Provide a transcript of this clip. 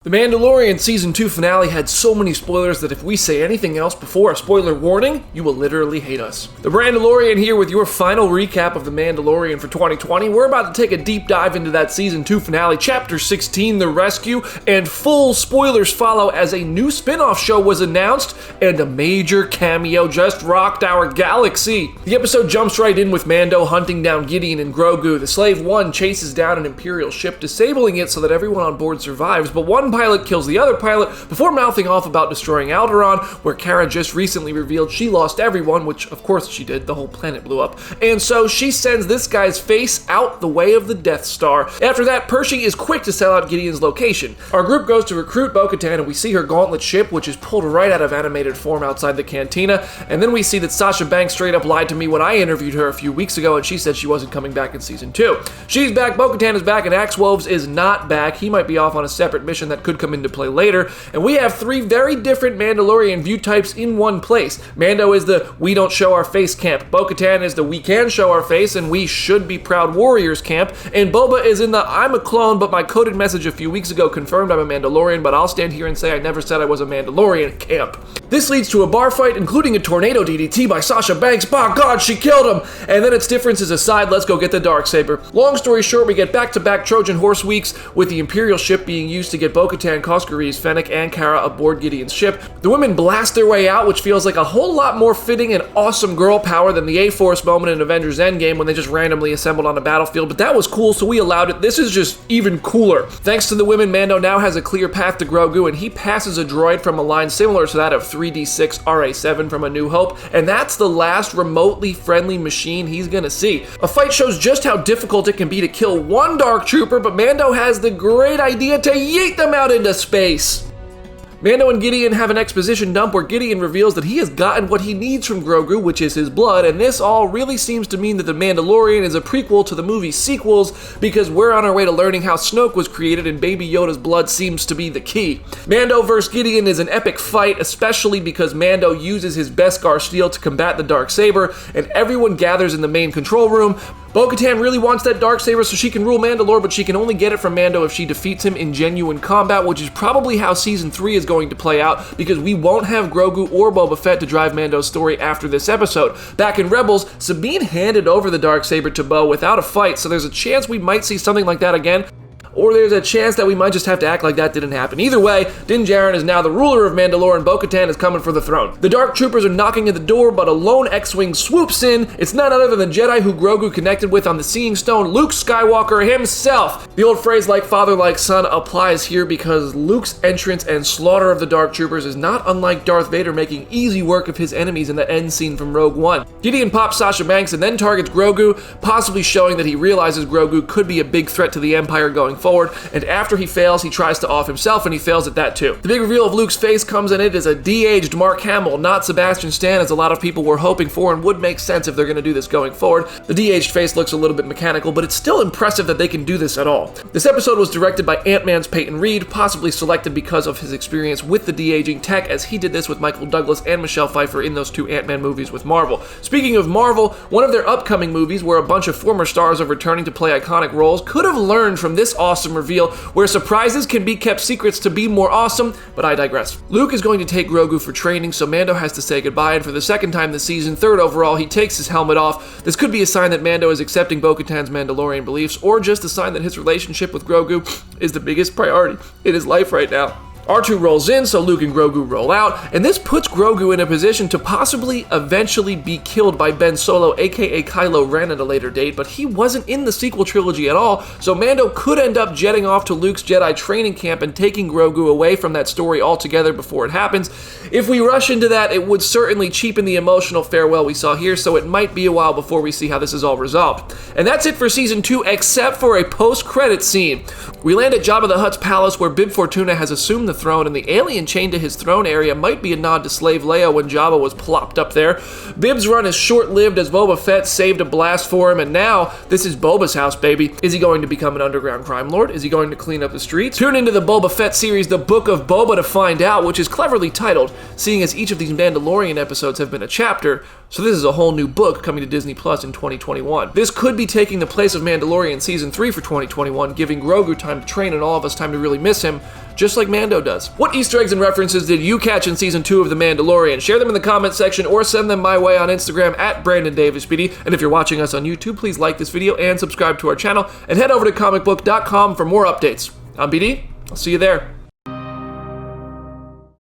The Mandalorian Season 2 finale had so many spoilers that if we say anything else before a spoiler warning, you will literally hate us. The Mandalorian here with your final recap of The Mandalorian for 2020. We're about to take a deep dive into that Season 2 finale, Chapter 16, The Rescue, and full spoilers follow as a new spin-off show was announced and a major cameo just rocked our galaxy. The episode jumps right in with Mando hunting down Gideon and Grogu. The Slave One chases down an Imperial ship, disabling it so that everyone on board survives, but one pilot kills the other pilot before mouthing off about destroying Alderaan, where Kara just recently revealed she lost everyone, which of course she did, the whole planet blew up, and so she sends this guy's face out the way of the Death Star. After that, Pershing is quick to sell out Gideon's location. Our group goes to recruit Bo-Katan and we see her gauntlet ship, which is pulled right out of animated form outside the cantina, and then we see that Sasha Banks straight up lied to me when I interviewed her a few weeks ago and she said she wasn't coming back in Season 2. She's back, Bo-Katan is back, and Axe Woves is not back. He might be off on a separate mission that could come into play later, and we have three very different Mandalorian view types in one place. Mando is the we don't show our face camp, Bo-Katan is the we can show our face and we should be proud warriors camp, and Boba is in the I'm a clone but my coded message a few weeks ago confirmed I'm a Mandalorian but I'll stand here and say I never said I was a Mandalorian camp. This leads to a bar fight, including a tornado DDT by Sasha Banks. By God, she killed him! And then its differences aside, let's go get the Darksaber. Long story short, we get back-to-back Trojan horse weeks with the Imperial ship being used to get Bo-Katan, Coscarese, Fennec, and Kara aboard Gideon's ship. The women blast their way out, which feels like a whole lot more fitting and awesome girl power than the A-Force moment in Avengers Endgame when they just randomly assembled on a battlefield, but that was cool, so we allowed it. This is just even cooler. Thanks to the women, Mando now has a clear path to Grogu, and he passes a droid from a line similar to that of 3D6 RA7 from A New Hope, and that's the last remotely friendly machine he's gonna see. A fight shows just how difficult it can be to kill one Dark Trooper, but Mando has the great idea to yeet them out into space. Mando and Gideon have an exposition dump where Gideon reveals that he has gotten what he needs from Grogu, which is his blood, and this all really seems to mean that The Mandalorian is a prequel to the movie sequels because we're on our way to learning how Snoke was created and Baby Yoda's blood seems to be the key. Mando vs. Gideon is an epic fight, especially because Mando uses his Beskar steel to combat the Darksaber, and everyone gathers in the main control room. Bo-Katan really wants that Darksaber so she can rule Mandalore, but she can only get it from Mando if she defeats him in genuine combat, which is probably how Season 3 is going to play out, because we won't have Grogu or Boba Fett to drive Mando's story after this episode. Back in Rebels, Sabine handed over the Darksaber to Bo without a fight, so there's a chance we might see something like that again. Or there's a chance that we might just have to act like that didn't happen. Either way, Din Djarin is now the ruler of Mandalore and Bo-Katan is coming for the throne. The Dark Troopers are knocking at the door, but a lone X-Wing swoops in. It's none other than the Jedi who Grogu connected with on the Seeing Stone, Luke Skywalker himself. The old phrase like father like son applies here because Luke's entrance and slaughter of the Dark Troopers is not unlike Darth Vader making easy work of his enemies in the end scene from Rogue One. Gideon pops Sasha Banks and then targets Grogu, possibly showing that he realizes Grogu could be a big threat to the Empire going forward, and after he fails, he tries to off himself, and he fails at that too. The big reveal of Luke's face comes, and it is a de-aged Mark Hamill, not Sebastian Stan, as a lot of people were hoping for and would make sense if they're going to do this going forward. The de-aged face looks a little bit mechanical, but it's still impressive that they can do this at all. This episode was directed by Ant-Man's Peyton Reed, possibly selected because of his experience with the de-aging tech, as he did this with Michael Douglas and Michelle Pfeiffer in those two Ant-Man movies with Marvel. Speaking of Marvel, one of their upcoming movies, where a bunch of former stars are returning to play iconic roles, could have learned from this awesome reveal where surprises can be kept secrets to be more awesome, but I digress. Luke is going to take Grogu for training, so Mando has to say goodbye, and for the second time this season, third overall, he takes his helmet off. This could be a sign that Mando is accepting Bo-Katan's Mandalorian beliefs, or just a sign that his relationship with Grogu is the biggest priority in his life right now. R2 rolls in, so Luke and Grogu roll out, and this puts Grogu in a position to possibly eventually be killed by Ben Solo, aka Kylo Ren, at a later date, but he wasn't in the sequel trilogy at all, so Mando could end up jetting off to Luke's Jedi training camp and taking Grogu away from that story altogether before it happens. If we rush into that, it would certainly cheapen the emotional farewell we saw here, so it might be a while before we see how this is all resolved. And that's it for Season 2, except for a post-credit scene. We land at Jabba the Hutt's palace, where Bib Fortuna has assumed the throne, and the alien chained to his throne area might be a nod to Slave Leia when Jabba was plopped up there. Bib's run is short-lived as Boba Fett saved a blast for him, and now this is Boba's house, baby. Is he going to become an underground crime lord? Is he going to clean up the streets? Tune into the Boba Fett series, The Book of Boba, to find out, which is cleverly titled, seeing as each of these Mandalorian episodes have been a chapter. So this is a whole new book coming to Disney Plus in 2021. This could be taking the place of Mandalorian Season 3 for 2021, giving Grogu time to train and all of us time to really miss him, just like Mando does. What Easter eggs and references did you catch in Season 2 of The Mandalorian? Share them in the comments section or send them my way on Instagram at BrandonDavisBD. And if you're watching us on YouTube, please like this video and subscribe to our channel, and head over to Comicbook.com for more updates. I'm BD. I'll see you there.